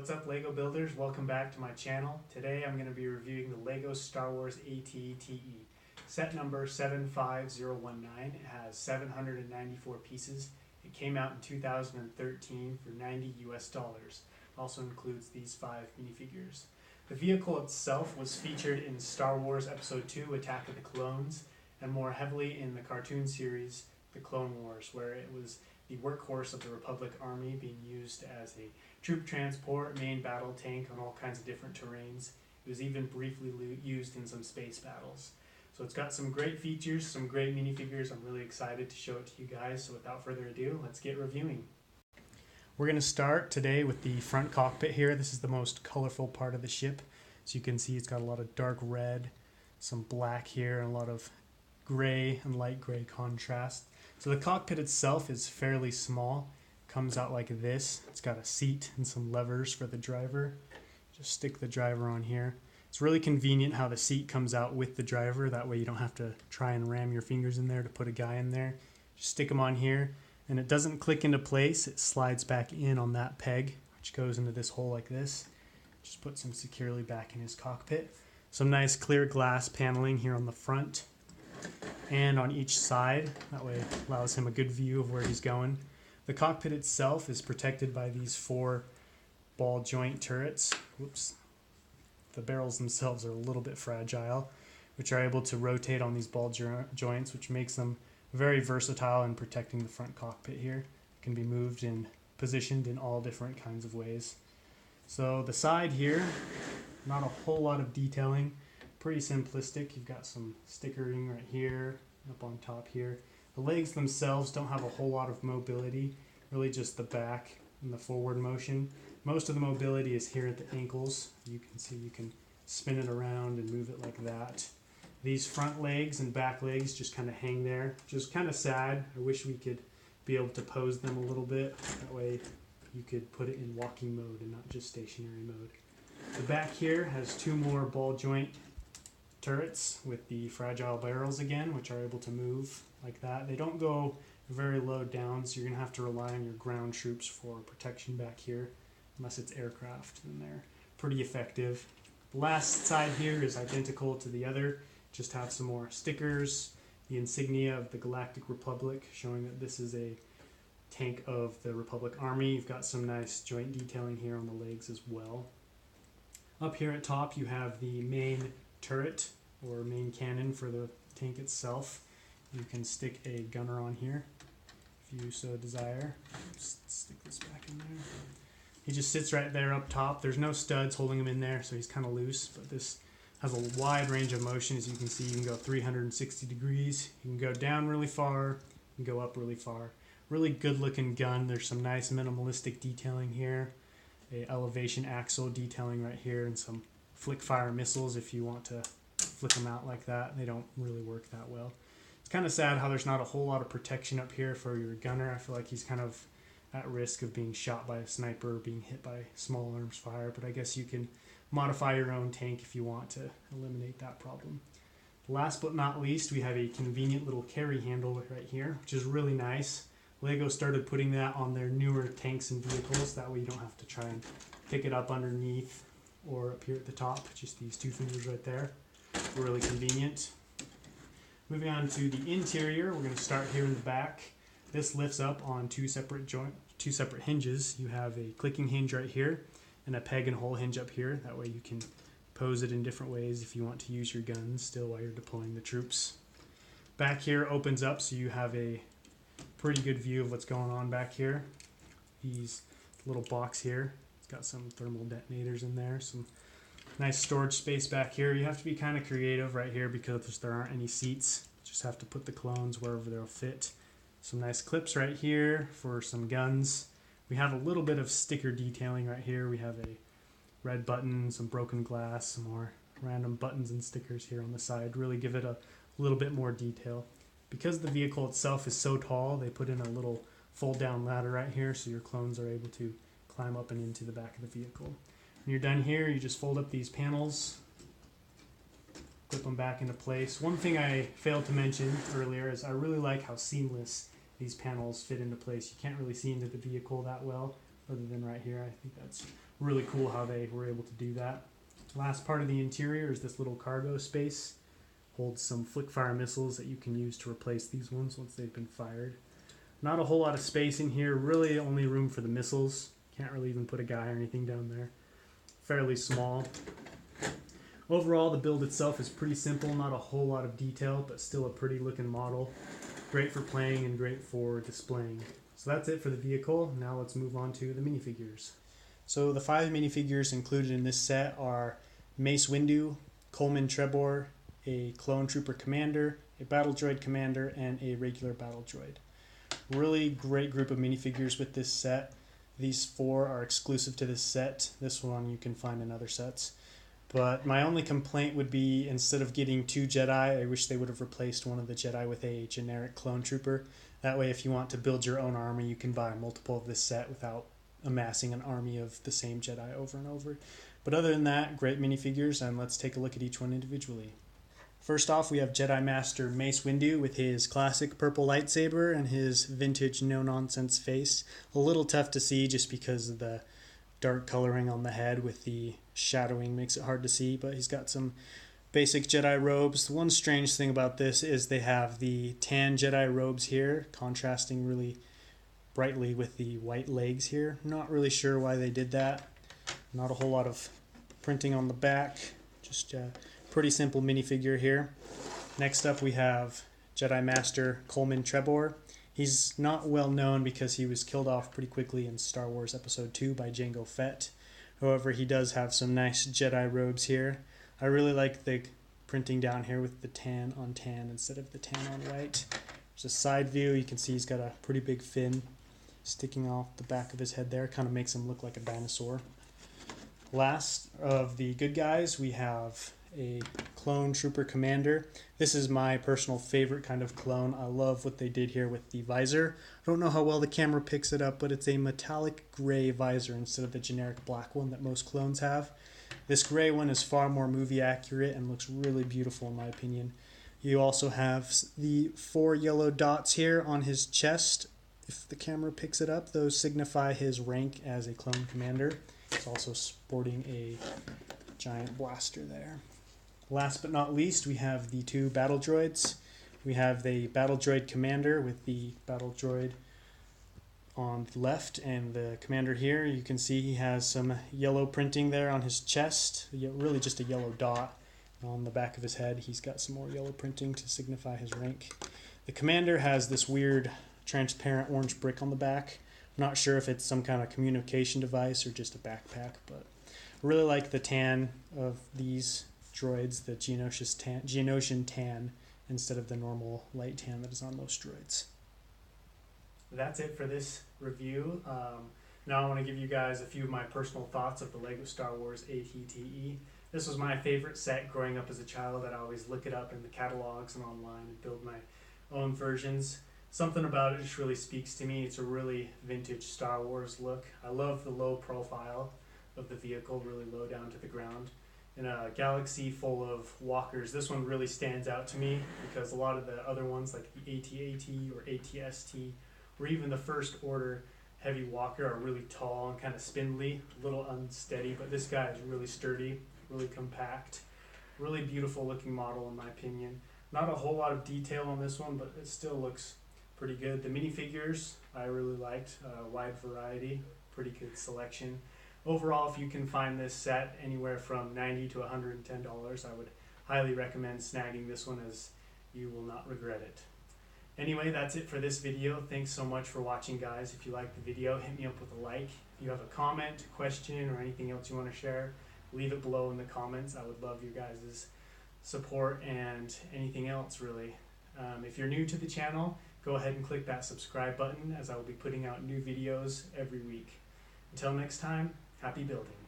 What's up, Lego builders? Welcome back to my channel. Today I'm going to be reviewing the Lego Star Wars AT-ATE. Set number 75019. It has 794 pieces. It came out in 2013 for $90 US. It also includes these 5 minifigures. The vehicle itself was featured in Star Wars Episode 2, Attack of the Clones, and more heavily in the cartoon series, The Clone Wars, where it was the workhorse of the Republic Army being used as a troop transport, main battle tank on all kinds of different terrains. It was even briefly used in some space battles. So it's got some great features, some great minifigures. I'm really excited to show it to you guys. So without further ado, let's get reviewing. We're going to start today with the front cockpit here. This is the most colorful part of the ship. So you can see it's got a lot of dark red, some black here, and a lot of gray and light gray contrast. So the cockpit itself is fairly small. Comes out like this. It's got a seat and some levers for the driver. Just stick the driver on here. It's really convenient how the seat comes out with the driver. That way you don't have to try and ram your fingers in there to put a guy in there. Just stick them on here, and it doesn't click into place. It slides back in on that peg, which goes into this hole like this. Just puts him securely back in his cockpit. Some nice clear glass paneling here on the front and on each side. That way it allows him a good view of where he's going. The cockpit itself is protected by these 4 ball joint turrets. Whoops. The barrels themselves are a little bit fragile, which are able to rotate on these ball joints, which makes them very versatile in protecting the front cockpit here. It can be moved and positioned in all different kinds of ways. So the side here, not a whole lot of detailing. Pretty simplistic. You've got some stickering right here, up on top here. The legs themselves don't have a whole lot of mobility, really just the back and the forward motion. Most of the mobility is here at the ankles. You can see you can spin it around and move it like that. These front legs and back legs just kind of hang there, which is kind of sad. I wish we could be able to pose them a little bit. That way you could put it in walking mode and not just stationary mode. The back here has 2 more ball joint turrets with the fragile barrels again, which are able to move like that. They don't go very low down, so you're going to have to rely on your ground troops for protection back here, unless it's aircraft, and they're pretty effective. The last side here is identical to the other, just have some more stickers, the insignia of the Galactic Republic, showing that this is a tank of the Republic Army. You've got some nice joint detailing here on the legs as well. Up here at top you have the main turret or main cannon for the tank itself. You can stick a gunner on here if you so desire. Just stick this back in there. He just sits right there up top. There's no studs holding him in there, so he's kind of loose, but this has a wide range of motion. As you can see, you can go 360 degrees. You can go down really far, you can go up really far. Really good looking gun. There's some nice minimalistic detailing here. A elevation axle detailing right here, and some flick fire missiles if you want to flick them out like that. They don't really work that well. It's kind of sad how there's not a whole lot of protection up here for your gunner. I feel like he's kind of at risk of being shot by a sniper or being hit by small arms fire, but I guess you can modify your own tank if you want to eliminate that problem. Last but not least, we have a convenient little carry handle right here, which is really nice. Lego started putting that on their newer tanks and vehicles. That way you don't have to try and pick it up underneath or up here at the top. Just these 2 fingers right there. Really convenient. Moving on to the interior, we're going to start here in the back. This lifts up on 2 separate hinges. You have a clicking hinge right here and a peg and hole hinge up here. That way you can pose it in different ways if you want to use your guns still while you're deploying the troops. Back here opens up so you have a pretty good view of what's going on back here. These little box here, it's got some thermal detonators in there, some nice storage space back here. You have to be kind of creative right here because there aren't any seats. Just have to put the clones wherever they'll fit. Some nice clips right here for some guns. We have a little bit of sticker detailing right here. We have a red button, some broken glass, some more random buttons and stickers here on the side. Really give it a little bit more detail. Because the vehicle itself is so tall, they put in a little fold-down ladder right here so your clones are able to climb up and into the back of the vehicle. When you're done here, you just fold up these panels, clip them back into place. One thing I failed to mention earlier is I really like how seamless these panels fit into place. You can't really see into the vehicle that well, other than right here. I think that's Really cool how they were able to do that. Last part of the interior is this little cargo space. Holds some flick fire missiles that you can use to replace these ones once they've been fired. Not a whole lot of space in here, really only room for the missiles. Can't really even put a guy or anything down there. Fairly small. Overall, the build itself is pretty simple, not a whole lot of detail, but still a pretty looking model. Great for playing and great for displaying. So that's it for the vehicle. Now let's move on to the minifigures. So the 5 minifigures included in this set are Mace Windu, Coleman Trebor, a Clone Trooper Commander, a Battle Droid Commander, and a regular Battle Droid. Really great group of minifigures with this set. These 4 are exclusive to this set. This one you can find in other sets. But my only complaint would be, instead of getting 2 Jedi, I wish they would have replaced one of the Jedi with a generic Clone Trooper. That way, if you want to build your own army, you can buy multiple of this set without amassing an army of the same Jedi over and over. But other than that, great minifigures, and let's take a look at each one individually. First off, we have Jedi Master Mace Windu with his classic purple lightsaber and his vintage no-nonsense face. A little tough to see just because of the dark coloring on the head with the shadowing makes it hard to see, but he's got some basic Jedi robes. The one strange thing about this is they have the tan Jedi robes here, contrasting really brightly with the white legs here. Not really sure why they did that. Not a whole lot of printing on the back, just a pretty simple minifigure here. Next up we have Jedi Master Coleman Trebor. He's not well known because he was killed off pretty quickly in Star Wars Episode 2 by Jango Fett. However, he does have some nice Jedi robes here. I really like the printing down here with the tan on tan instead of the tan on white. There's a side view. You can see he's got a pretty big fin sticking off the back of his head there. Kind of makes him look like a dinosaur. Last of the good guys, we have a Clone Trooper Commander. This is my personal favorite kind of clone. I love what they did here with the visor. I don't know how well the camera picks it up, but it's a metallic gray visor instead of the generic black one that most clones have. This gray one is far more movie accurate and looks really beautiful in my opinion. You also have the 4 yellow dots here on his chest. If the camera picks it up, those signify his rank as a clone commander. He's also sporting a giant blaster there. Last but not least, we have the 2 battle droids. We have the battle droid commander with the battle droid on the left, and the commander here, you can see he has some yellow printing there on his chest, really just a yellow dot. On the back of his head, he's got some more yellow printing to signify his rank. The commander has this weird transparent orange brick on the back. I'm not sure if it's some kind of communication device or just a backpack, but I really like the tan of these droids, the Geonosian tan, instead of the normal light tan that is on most droids. That's it for this review. Now I want to give you guys a few of my personal thoughts of the LEGO Star Wars AT-TE. This was my favorite set growing up as a child. I'd always look it up in the catalogs and online and build my own versions. Something about it just really speaks to me. It's a really vintage Star Wars look. I love the low profile of the vehicle, really low down to the ground. In a galaxy full of walkers, this one really stands out to me because a lot of the other ones like the AT-AT or AT-ST or even the First Order heavy walker are really tall and kind of spindly, a little unsteady, but this guy is really sturdy, really compact, really beautiful looking model in my opinion. Not a whole lot of detail on this one, but it still looks pretty good. The minifigures I really liked, wide variety, pretty good selection. Overall, if you can find this set anywhere from $90 to $110, I would highly recommend snagging this one, as you will not regret it. Anyway, that's it for this video. Thanks so much for watching, guys. If you liked the video, hit me up with a like. If you have a comment, question, or anything else you want to share, leave it below in the comments. I would love your guys' support and anything else, really. If you're new to the channel, go ahead and click that subscribe button, as I will be putting out new videos every week. Until next time, happy building.